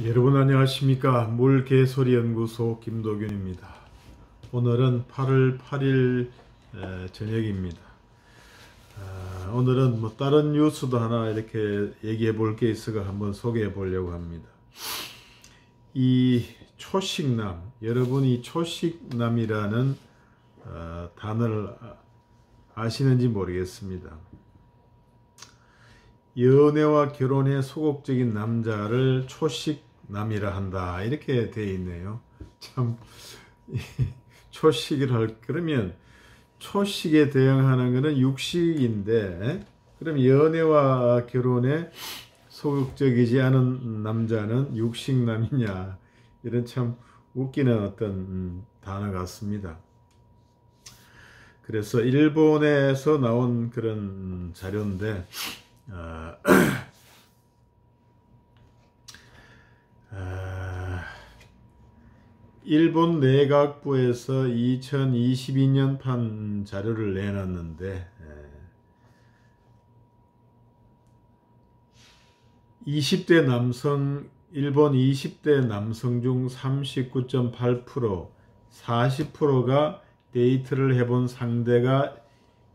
여러분 안녕하십니까. 물개소리연구소 김도균입니다. 오늘은 8월 8일 저녁입니다. 오늘은 뭐 다른 뉴스도 하나 이렇게 얘기해 볼 게 있어서 한번 소개해 보려고 합니다. 이 초식남, 여러분이 초식남이라는 단어를 아시는지 모르겠습니다. 연애와 결혼에 소극적인 남자를 초식남이라 한다, 이렇게 되어 있네요. 참 초식을 그러면 초식에 대응하는 것은 육식인데, 그럼 연애와 결혼에 소극적이지 않은 남자는 육식남이냐, 이런 참 웃기는 어떤 단어 같습니다. 그래서 일본에서 나온 그런 자료인데, 일본 내각부에서 2022년 판 자료를 내놨는데, 20대 남성, 일본 20대 남성 중 39.8%, 40%가 데이트를 해본 상대가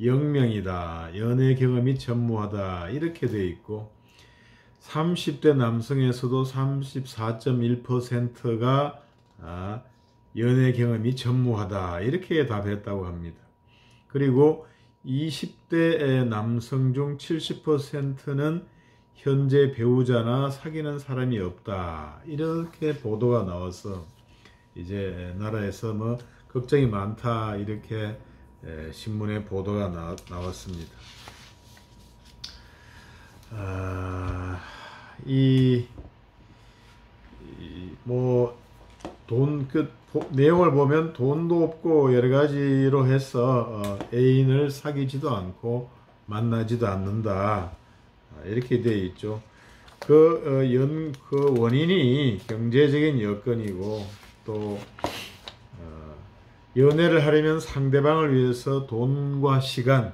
0명이다. 연애 경험이 전무하다. 이렇게 되어 있고, 30대 남성에서도 34.1%가 연애 경험이 전무하다. 이렇게 답했다고 합니다. 그리고 20대 남성 중 70%는 현재 배우자나 사귀는 사람이 없다. 이렇게 보도가 나와서 이제 나라에서 뭐 걱정이 많다, 이렇게 신문에 보도가 나왔습니다. 내용을 보면 돈도 없고 여러 가지로 해서 애인을 사귀지도 않고 만나지도 않는다, 이렇게 되어 있죠. 그 원인이 경제적인 여건이고, 또 연애를 하려면 상대방을 위해서 돈과 시간,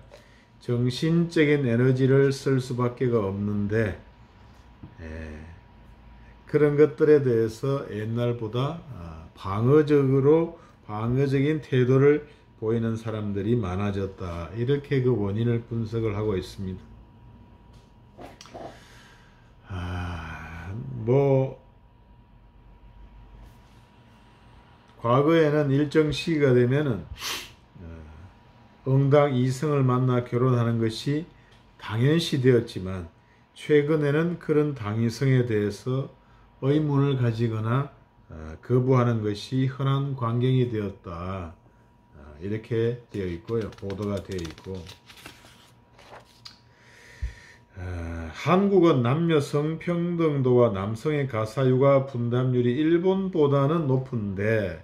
정신적인 에너지를 쓸 수밖에 없는데, 그런 것들에 대해서 옛날보다 방어적인 태도를 보이는 사람들이 많아졌다, 이렇게 그 원인을 분석을 하고 있습니다. 과거에는 일정 시기가 되면은 응당 이성을 만나 결혼하는 것이 당연시 되었지만, 최근에는 그런 당위성에 대해서 의문을 가지거나 거부하는 것이 흔한 광경이 되었다, 이렇게 되어 있고요. 보도가 되어 있고, 한국은 남녀 성평등도와 남성의 가사육아 분담률이 일본보다는 높은데,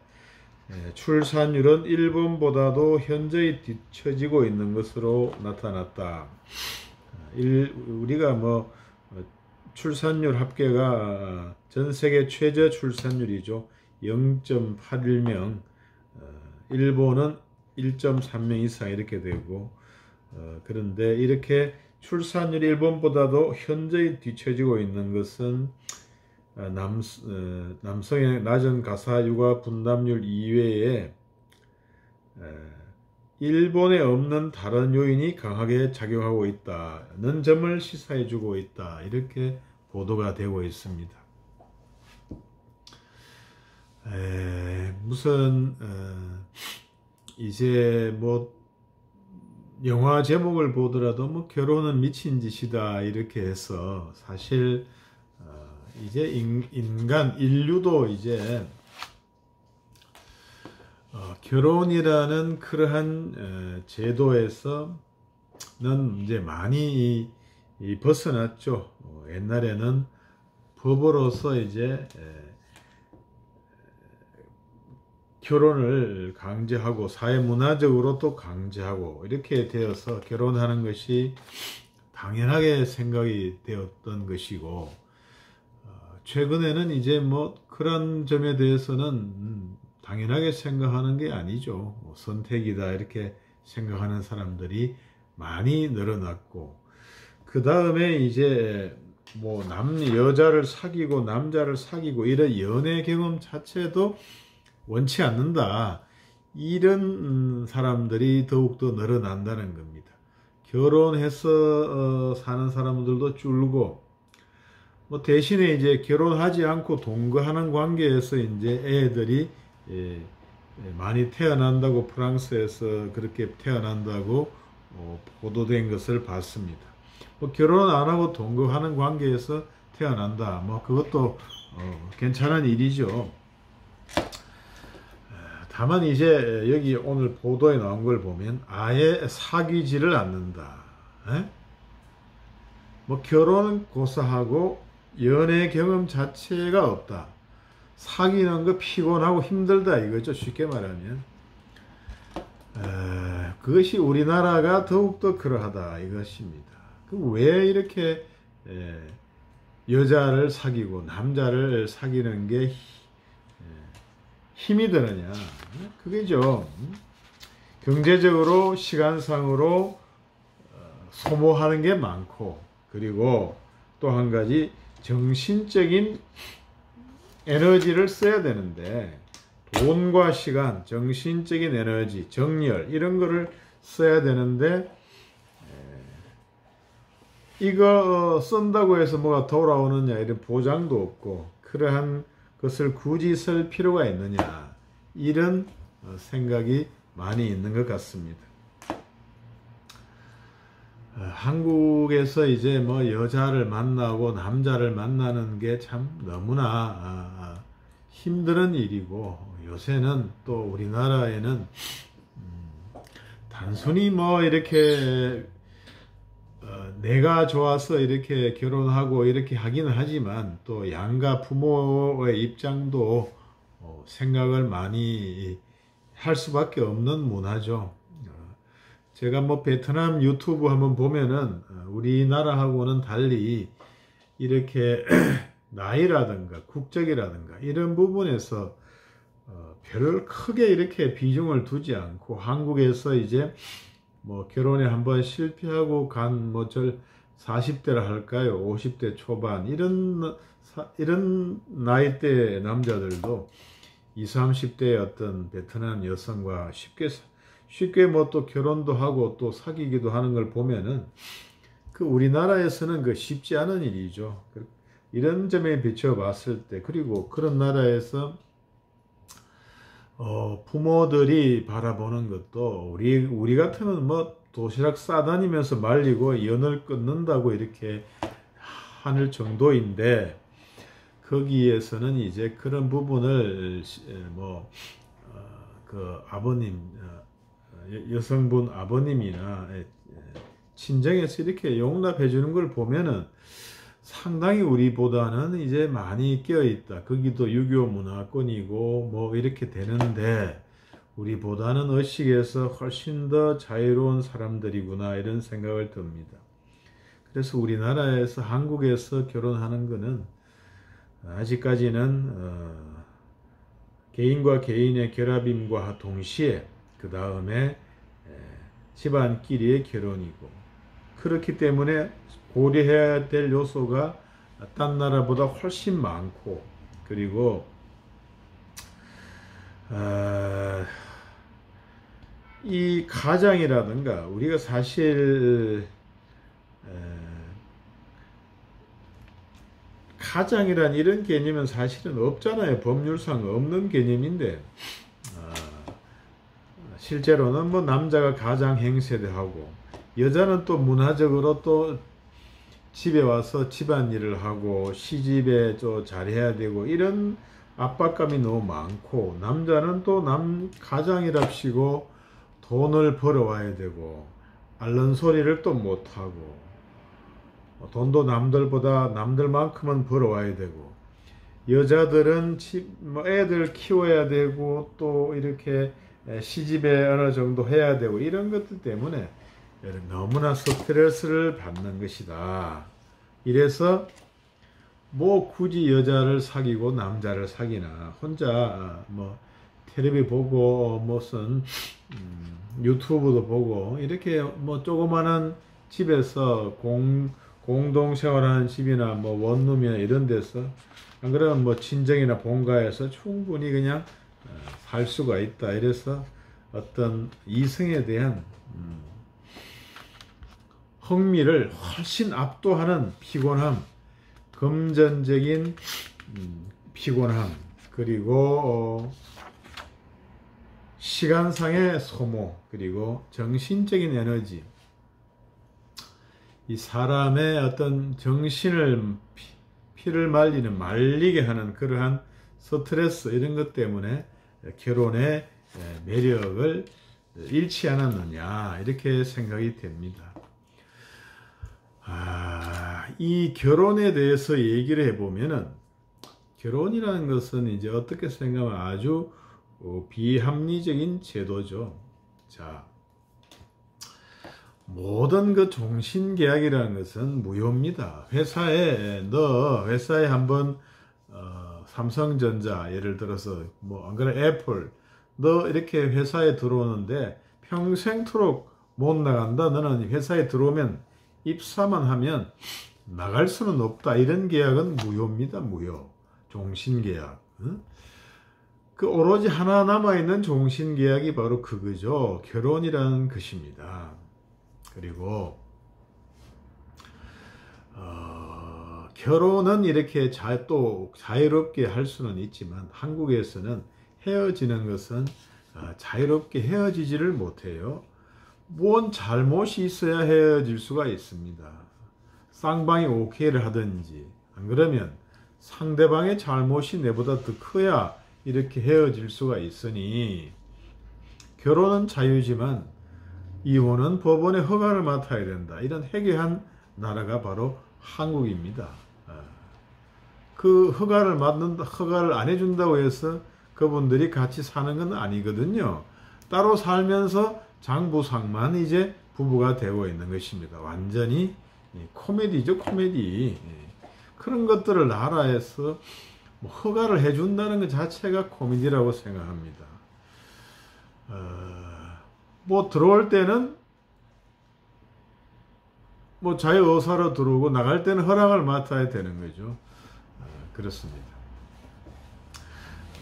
출산율은 일본보다도 현저히 뒤처지고 있는 것으로 나타났다. 우리가 출산율 합계가 전 세계 최저 출산율이죠. 0.81명, 일본은 1.3명 이상 이렇게 되고, 그런데 이렇게 출산율이 일본보다도 현저히 뒤처지고 있는 것은 남성의 낮은 가사 육아 분담률 이외에 일본에 없는 다른 요인이 강하게 작용하고 있다는 점을 시사해주고 있다, 이렇게 보도가 되고 있습니다. 이제 영화 제목을 보더라도 결혼은 미친 짓이다, 이렇게 해서 사실 이제 인류도 이제 결혼이라는 그러한 제도에서는 이제 많이 벗어났죠. 옛날에는 법으로서 이제 결혼을 강제하고 사회문화적으로 또 강제하고 이렇게 되어서 결혼하는 것이 당연하게 생각이 되었던 것이고, 최근에는 이제 그런 점에 대해서는 당연하게 생각하는 게 아니죠. 선택이다, 이렇게 생각하는 사람들이 많이 늘어났고, 그 다음에 이제 뭐 여자를 사귀고 남자를 사귀고 이런 연애 경험 자체도 원치 않는다. 이런 사람들이 더욱더 늘어난다는 겁니다. 결혼해서 사는 사람들도 줄고, 뭐 대신에 이제 결혼하지 않고 동거하는 관계에서 이제 애들이 많이 태어난다고, 프랑스에서 그렇게 태어난다고 보도된 것을 봤습니다. 뭐 결혼 안 하고 동거하는 관계에서 태어난다, 뭐 그것도 괜찮은 일이죠. 다만 이제 여기 오늘 보도에 나온 걸 보면 아예 사귀지를 않는다. 뭐 결혼 고사하고 연애 경험 자체가 없다. 사귀는 거 피곤하고 힘들다 이거죠. 쉽게 말하면. 그것이 우리나라가 더욱더 그러하다 이것입니다. 왜 이렇게 여자를 사귀고 남자를 사귀는 게 힘이 드느냐. 그게죠. 경제적으로 시간상으로 소모하는 게 많고, 그리고 또 한 가지 정신적인 에너지를 써야 되는데, 돈과 시간, 정신적인 에너지, 정열 이런 거를 써야 되는데, 이거 쓴다고 해서 뭐가 돌아오느냐 이런 보장도 없고, 그러한 것을 굳이 쓸 필요가 있느냐, 이런 생각이 많이 있는 것 같습니다. 한국에서 이제 뭐 여자를 만나고 남자를 만나는 게 참 너무나 힘든 일이고, 요새는 또 우리나라에는 단순히 뭐 이렇게 내가 좋아서 이렇게 결혼하고 이렇게 하기는 하지만, 또 양가 부모의 입장도 생각을 많이 할 수밖에 없는 문화죠. 제가 뭐 베트남 유튜브 한번 보면은 우리나라하고는 달리 이렇게 나이라든가 국적이라든가 이런 부분에서 별 크게 이렇게 비중을 두지 않고, 한국에서 이제 뭐 결혼에 한번 실패하고 간 뭐 40대라 할까요? 50대 초반 이런 나이대 남자들도 20, 30대의 어떤 베트남 여성과 쉽게 뭐 또 결혼도 하고 또 사귀기도 하는 걸 보면은, 그 우리나라에서는 그 쉽지 않은 일이죠. 이런 점에 비춰 봤을 때, 그리고 그런 나라에서 부모들이 바라보는 것도 우리 같으면 뭐 도시락 싸다니면서 말리고 연을 끊는다고 이렇게 하는 정도인데, 거기에서는 이제 그런 부분을 그 아버님, 여성분 아버님이나 친정에서 이렇게 용납해 주는 걸 보면은 상당히 우리보다는 이제 많이 깨어있다. 거기도 유교 문화권이고 뭐 이렇게 되는데, 우리보다는 의식에서 훨씬 더 자유로운 사람들이구나 이런 생각을 듭니다. 그래서 우리나라에서, 한국에서 결혼하는 거는 아직까지는 개인과 개인의 결합임과 동시에 그 다음에 집안끼리의 결혼이고, 그렇기 때문에 고려해야 될 요소가 딴 나라보다 훨씬 많고, 그리고 이 가장이라든가, 우리가 사실 가장이란 이런 개념은 사실은 없잖아요. 법률상 없는 개념인데, 실제로는 뭐 남자가 가장 행세도 하고, 여자는 또 문화적으로 또 집에 와서 집안일을 하고 시집에 또 잘해야 되고, 이런 압박감이 너무 많고, 남자는 또 가장이랍시고 돈을 벌어와야 되고, 앓는 소리를 또 못하고, 돈도 남들만큼은 벌어와야 되고, 여자들은 애들 키워야 되고, 또 이렇게 시집에 어느 정도 해야 되고, 이런 것들 때문에 너무나 스트레스를 받는 것이다. 이래서 뭐 굳이 여자를 사귀고 남자를 사귀나, 혼자 뭐 텔레비 보고 무슨 유튜브도 보고 이렇게 뭐 조그마한 집에서 공동생활하는 집이나 뭐 원룸이나 이런 데서 안 그러면 뭐 친정이나 본가에서 충분히 그냥 살 수가 있다. 이래서 어떤 이성에 대한 흥미를 훨씬 압도하는 피곤함, 금전적인 피곤함, 그리고 시간상의 소모, 그리고 정신적인 에너지, 이 사람의 어떤 정신을 피를 말리게 하는 그러한 스트레스, 이런 것 때문에 결혼의 매력을 잃지 않았느냐, 이렇게 생각이 됩니다. 이 결혼에 대해서 얘기를 해보면은, 결혼이라는 것은 이제 어떻게 생각하면 아주 비합리적인 제도죠. 자, 모든 그 종신계약이라는 것은 무효입니다. 회사에 한번 삼성전자, 예를 들어서 뭐 안 그래 애플, 너 이렇게 회사에 들어오는데 평생토록 못 나간다. 너는 회사에 들어오면 입사만 하면 나갈 수는 없다. 이런 계약은 무효입니다. 무효. 종신계약. 그 오로지 하나 남아있는 종신계약이 바로 그거죠. 결혼이라는 것입니다. 그리고 결혼은 이렇게 또 자유롭게 할 수는 있지만 한국에서는 헤어지는 것은 자유롭게 헤어지지를 못해요. 뭔 잘못이 있어야 헤어질 수가 있습니다. 쌍방이 오케이를 하든지, 안 그러면 상대방의 잘못이 내보다 더 커야 이렇게 헤어질 수가 있으니, 결혼은 자유지만 이혼은 법원의 허가를 맡아야 된다. 이런 해괴한 나라가 바로 한국입니다. 그 허가를 안 해준다고 해서 그분들이 같이 사는 건 아니거든요. 따로 살면서 장부상만 이제 부부가 되어 있는 것입니다. 완전히 코미디죠, 코미디. 그런 것들을 나라에서 허가를 해준다는 것 자체가 코미디라고 생각합니다. 뭐 들어올 때는 뭐 자유의사로 들어오고 나갈 때는 허락을 맡아야 되는 거죠. 그렇습니다.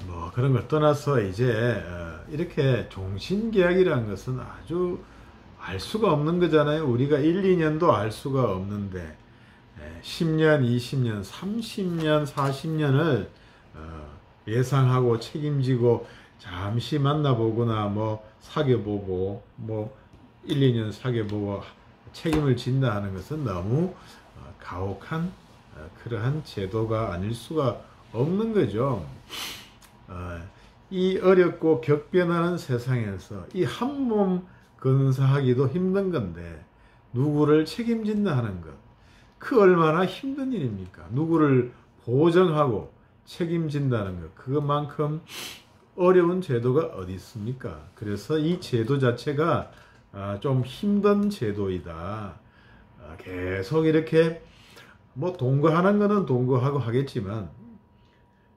뭐 그런 걸 떠나서 이제 이렇게 종신계약이라는 것은 아주 알 수가 없는 거잖아요. 우리가 1, 2년도 알 수가 없는데 10년, 20년, 30년, 40년을 예상하고 책임지고 잠시 만나보거나 뭐 사귀어보고 뭐 1, 2년 사귀어보고 책임을 진다 하는 것은 너무 가혹한 그러한 제도가 아닐 수가 없는 거죠. 이 어렵고 격변하는 세상에서 이 한 몸 건사하기도 힘든 건데 누구를 책임진다 하는 것, 그 얼마나 힘든 일입니까? 누구를 보정하고 책임진다는 것, 그것만큼 어려운 제도가 어디 있습니까? 그래서 이 제도 자체가 좀 힘든 제도이다. 계속 이렇게 뭐 동거하는 거는 동거하고 하겠지만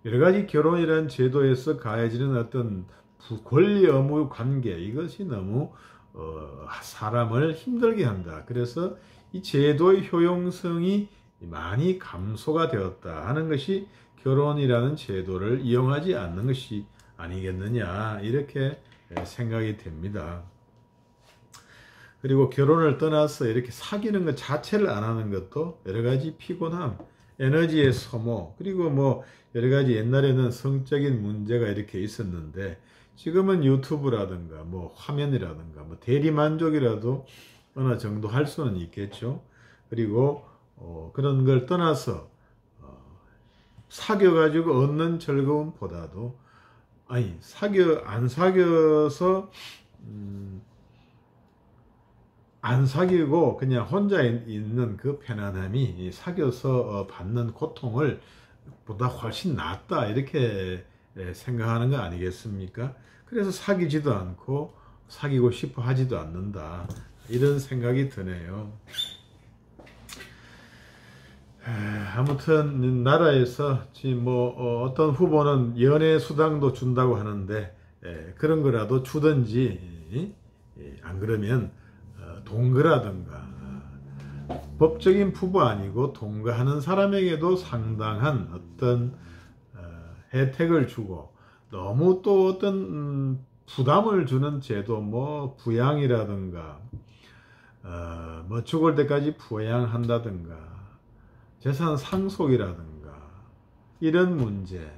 여러 가지 결혼이라는 제도에서 가해지는 어떤 권리 의무 관계, 이것이 너무 사람을 힘들게 한다. 그래서 이 제도의 효용성이 많이 감소가 되었다 하는 것이 결혼이라는 제도를 이용하지 않는 것이 아니겠느냐, 이렇게 생각이 됩니다. 그리고 결혼을 떠나서 이렇게 사귀는 것 자체를 안 하는 것도 여러 가지 피곤함, 에너지의 소모, 그리고 뭐 여러 가지 옛날에는 성적인 문제가 이렇게 있었는데 지금은 유튜브라든가 뭐 화면이라든가 뭐 대리만족이라도 어느 정도 할 수는 있겠죠. 그리고 그런 걸 떠나서 사귀어가지고 얻는 즐거움보다도 안 사귀어서 안 사귀고 그냥 혼자 있는 그 편안함이 사귀어서 받는 고통을 보다 훨씬 낫다, 이렇게 생각하는 거 아니겠습니까? 그래서 사귀지도 않고 사귀고 싶어 하지도 않는다, 이런 생각이 드네요. 아무튼 나라에서 지금 뭐 어떤 후보는 연애 수당도 준다고 하는데 그런 거라도 주든지, 안 그러면 동거라든가 법적인 부부 아니고 동거하는 사람에게도 상당한 어떤 혜택을 주고, 너무 또 어떤 부담을 주는 제도, 뭐 부양이라든가 뭐 죽을 때까지 부양한다든가 재산 상속이라든가 이런 문제,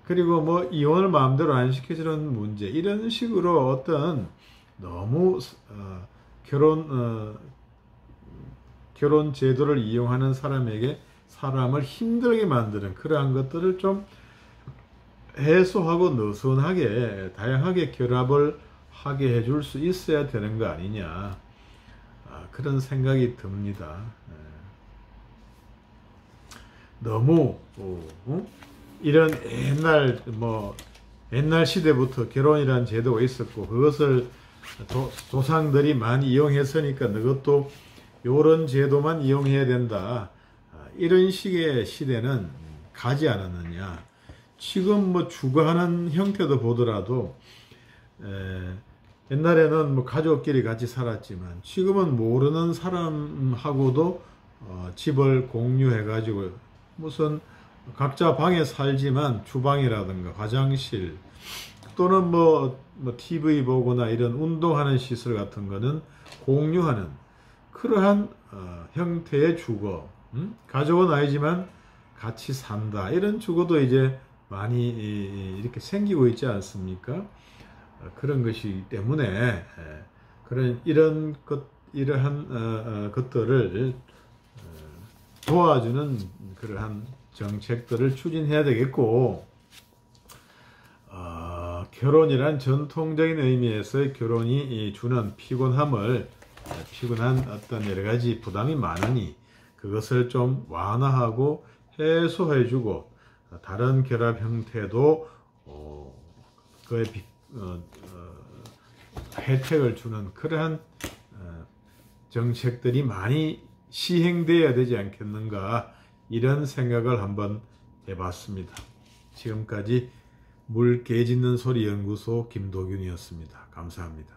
그리고 뭐 이혼을 마음대로 안 시켜주는 문제, 이런 식으로 어떤 너무 결혼 제도를 이용하는 사람에게 사람을 힘들게 만드는 그러한 것들을 좀 해소하고 느슨하게 다양하게 결합을 하게 해줄 수 있어야 되는 거 아니냐, 그런 생각이 듭니다. 너무 이런 옛날 시대부터 결혼이라는 제도가 있었고 그것을 조상들이 많이 이용했으니까 너것도 요런 제도만 이용해야 된다, 이런 식의 시대는 가지 않았느냐. 지금 뭐 주거하는 형태도 보더라도 옛날에는 뭐 가족끼리 같이 살았지만 지금은 모르는 사람하고도 집을 공유해 가지고 무슨 각자 방에 살지만 주방이라든가 화장실 또는 뭐 TV 보거나 이런 운동하는 시설 같은 거는 공유하는 그러한 형태의 주거, 가족은 아니지만 같이 산다, 이런 주거도 이제 많이 이렇게 생기고 있지 않습니까? 그런 것이기 때문에 이러한 것들을 도와주는 그러한 정책들을 추진해야 되겠고, 결혼이란 전통적인 의미에서의 결혼이 주는 피곤한 어떤 여러 가지 부담이 많으니 그것을 좀 완화하고 해소해주고 다른 결합 형태도 그에 혜택을 주는 그러한 정책들이 많이 시행되어야 되지 않겠는가, 이런 생각을 한번 해봤습니다. 지금까지 물 깨짓는 소리 연구소 김도균이었습니다. 감사합니다.